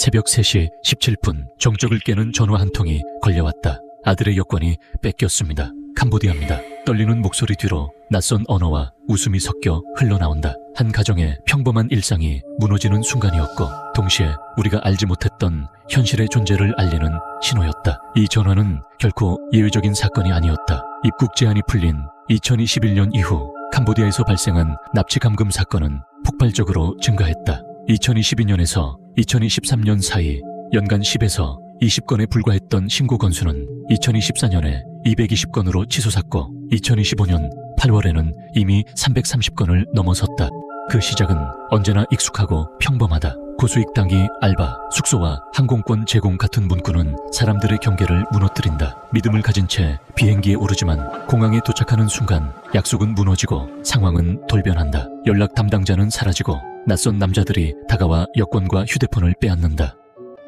새벽 3시 17분 정적을 깨는 전화 한 통이 걸려왔다. 아들의 여권이 뺏겼습니다. 캄보디아입니다. 떨리는 목소리 뒤로 낯선 언어와 웃음이 섞여 흘러나온다. 한 가정의 평범한 일상이 무너지는 순간이었고 동시에 우리가 알지 못했던 현실의 존재를 알리는 신호였다. 이 전화는 결코 예외적인 사건이 아니었다. 입국 제한이 풀린 2021년 이후 캄보디아에서 발생한 납치 감금 사건은 폭발적으로 증가했다. 2022년에서 2023년 사이 연간 10에서 20건에 불과했던 신고 건수는 2024년에 220건으로 치솟았고 2025년 8월에는 이미 330건을 넘어섰다. 그 시작은 언제나 익숙하고 평범하다. 고수익 당기, 알바, 숙소와 항공권 제공 같은 문구는 사람들의 경계를 무너뜨린다. 믿음을 가진 채 비행기에 오르지만 공항에 도착하는 순간 약속은 무너지고 상황은 돌변한다. 연락 담당자는 사라지고 낯선 남자들이 다가와 여권과 휴대폰을 빼앗는다.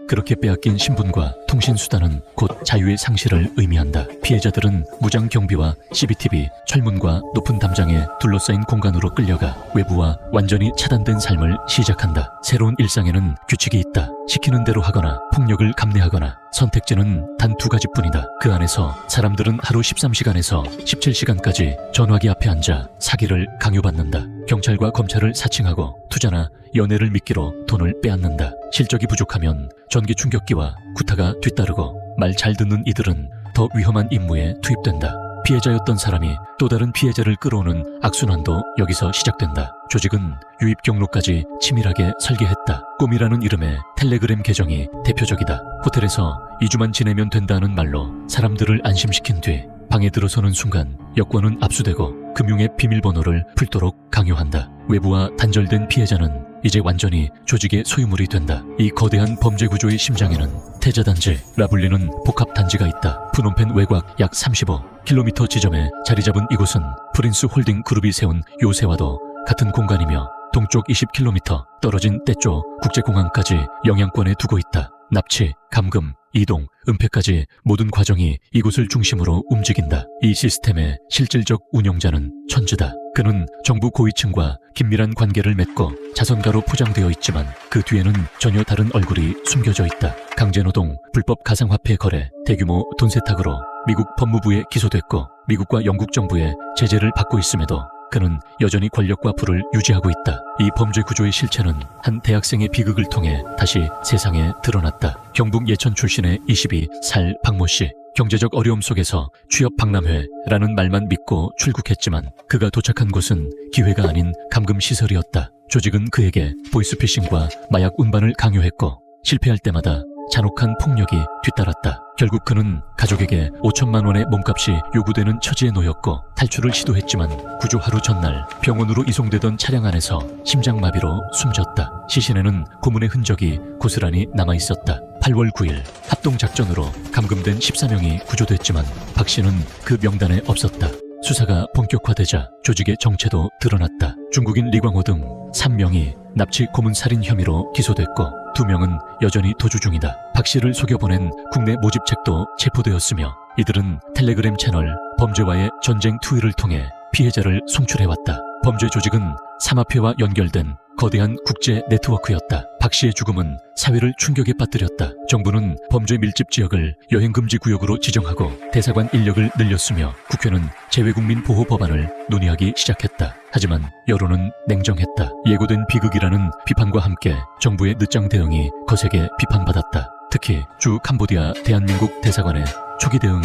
그렇게 빼앗긴 신분과 통신수단은 곧 자유의 상실을 의미한다. 피해자들은 무장 경비와 CCTV, 철문과 높은 담장에 둘러싸인 공간으로 끌려가 외부와 완전히 차단된 삶을 시작한다. 새로운 일상에는 규칙이 있다. 시키는 대로 하거나 폭력을 감내하거나 선택지는 단 2가지뿐이다. 그 안에서 사람들은 하루 13시간에서 17시간까지 전화기 앞에 앉아 사기를 강요받는다. 경찰과 검찰을 사칭하고 투자나 연애를 미끼로 돈을 빼앗는다. 실적이 부족하면 전기 충격기와 구타가 뒤따르고 말 잘 듣는 이들은 더 위험한 임무에 투입된다. 피해자였던 사람이 또 다른 피해자를 끌어오는 악순환도 여기서 시작된다. 조직은 유입 경로까지 치밀하게 설계했다. 꿈이라는 이름의 텔레그램 계정이 대표적이다. 호텔에서 2주만 지내면 된다는 말로 사람들을 안심시킨 뒤 방에 들어서는 순간 여권은 압수되고 금융의 비밀번호를 풀도록 강요한다. 외부와 단절된 피해자는 이제 완전히 조직의 소유물이 된다. 이 거대한 범죄 구조의 심장에는 태자단지라 불리는 복합단지가 있다. 푸놈펜 외곽 약 35km 지점에 자리 잡은 이곳은 프린스 홀딩 그룹이 세운 요새와도 같은 공간이며 동쪽 20km 떨어진 떼쪼 국제공항까지 영향권에 두고 있다. 납치, 감금, 이동, 은폐까지 모든 과정이 이곳을 중심으로 움직인다. 이 시스템의 실질적 운영자는 천지다. 그는 정부 고위층과 긴밀한 관계를 맺고 자선가로 포장되어 있지만 그 뒤에는 전혀 다른 얼굴이 숨겨져 있다. 강제노동, 불법 가상화폐 거래, 대규모 돈 세탁으로 미국 법무부에 기소됐고 미국과 영국 정부의 제재를 받고 있음에도 그는 여전히 권력과 부를 유지하고 있다. 이 범죄 구조의 실체는 한 대학생의 비극을 통해 다시 세상에 드러났다. 경북 예천 출신의 22살 박모 씨. 경제적 어려움 속에서 취업 박람회라는 말만 믿고 출국했지만 그가 도착한 곳은 기회가 아닌 감금시설이었다. 조직은 그에게 보이스피싱과 마약 운반을 강요했고 실패할 때마다 잔혹한 폭력이 뒤따랐다. 결국 그는 가족에게 5천만 원의 몸값이 요구되는 처지에 놓였고 탈출을 시도했지만 구조 하루 전날 병원으로 이송되던 차량 안에서 심장마비로 숨졌다. 시신에는 고문의 흔적이 고스란히 남아있었다. 8월 9일 합동작전으로 감금된 14명이 구조됐지만 박 씨는 그 명단에 없었다. 수사가 본격화되자 조직의 정체도 드러났다. 중국인 리광호 등 3명이 납치 고문 살인 혐의로 기소됐고 2명은 여전히 도주 중이다. 박 씨를 속여보낸 국내 모집책도 체포되었으며 이들은 텔레그램 채널 범죄와의 전쟁 투의를 통해 피해자를 송출해왔다. 범죄 조직은 사마피아와 연결된 거대한 국제 네트워크였다. 박 씨의 죽음은 사회를 충격에 빠뜨렸다. 정부는 범죄 밀집 지역을 여행금지 구역으로 지정하고 대사관 인력을 늘렸으며 국회는 재외국민 보호 법안을 논의하기 시작했다. 하지만 여론은 냉정했다. 예고된 비극이라는 비판과 함께 정부의 늦장 대응이 거세게 비판받았다. 특히 주 캄보디아 대한민국 대사관의 초기 대응은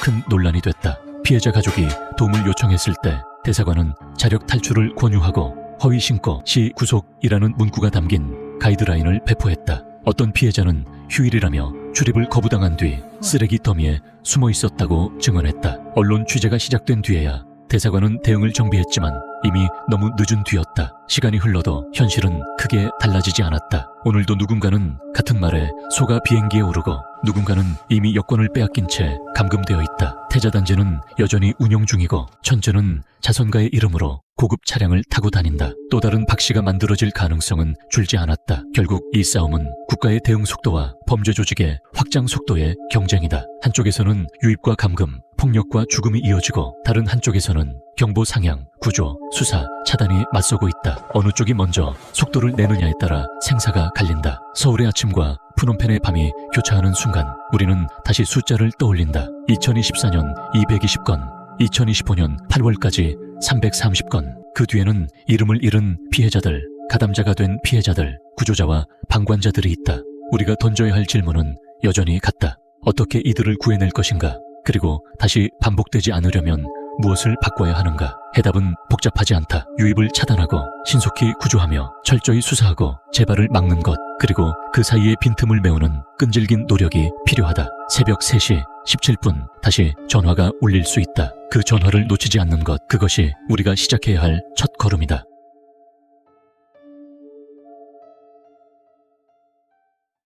큰 논란이 됐다. 피해자 가족이 도움을 요청했을 때 대사관은 자력 탈출을 권유하고 허위 신고 시 구속이라는 문구가 담긴 가이드라인을 배포했다. 어떤 피해자는 휴일이라며 출입을 거부당한 뒤 쓰레기 더미에 숨어 있었다고 증언했다. 언론 취재가 시작된 뒤에야 대사관은 대응을 정비했지만 이미 너무 늦은 뒤였다. 시간이 흘러도 현실은 크게 달라지지 않았다. 오늘도 누군가는 같은 말에 속아 비행기에 오르고 누군가는 이미 여권을 빼앗긴 채 감금되어 있다. 태자단지는 여전히 운영 중이고 천재는 자선가의 이름으로 고급 차량을 타고 다닌다. 또 다른 박 씨가 만들어질 가능성은 줄지 않았다. 결국 이 싸움은 국가의 대응 속도와 범죄 조직의 확장 속도의 경쟁이다. 한쪽에서는 유입과 감금, 폭력과 죽음이 이어지고 다른 한쪽에서는 경보 상향, 구조, 수사, 차단이 맞서고 있다. 어느 쪽이 먼저 속도를 내느냐에 따라 생사가 갈린다. 서울의 아침과 푸놈펜의 밤이 교차하는 순간 우리는 다시 숫자를 떠올린다. 2024년 220건, 2025년 8월까지 330건. 그 뒤에는 이름을 잃은 피해자들, 가담자가 된 피해자들, 구조자와 방관자들이 있다. 우리가 던져야 할 질문은 여전히 같다. 어떻게 이들을 구해낼 것인가? 그리고 다시 반복되지 않으려면 무엇을 바꿔야 하는가? 해답은 복잡하지 않다. 유입을 차단하고 신속히 구조하며 철저히 수사하고 재발을 막는 것, 그리고 그 사이에 빈틈을 메우는 끈질긴 노력이 필요하다. 새벽 3시 17분 다시 전화가 울릴 수 있다. 그 전화를 놓치지 않는 것, 그것이 우리가 시작해야 할 첫 걸음이다.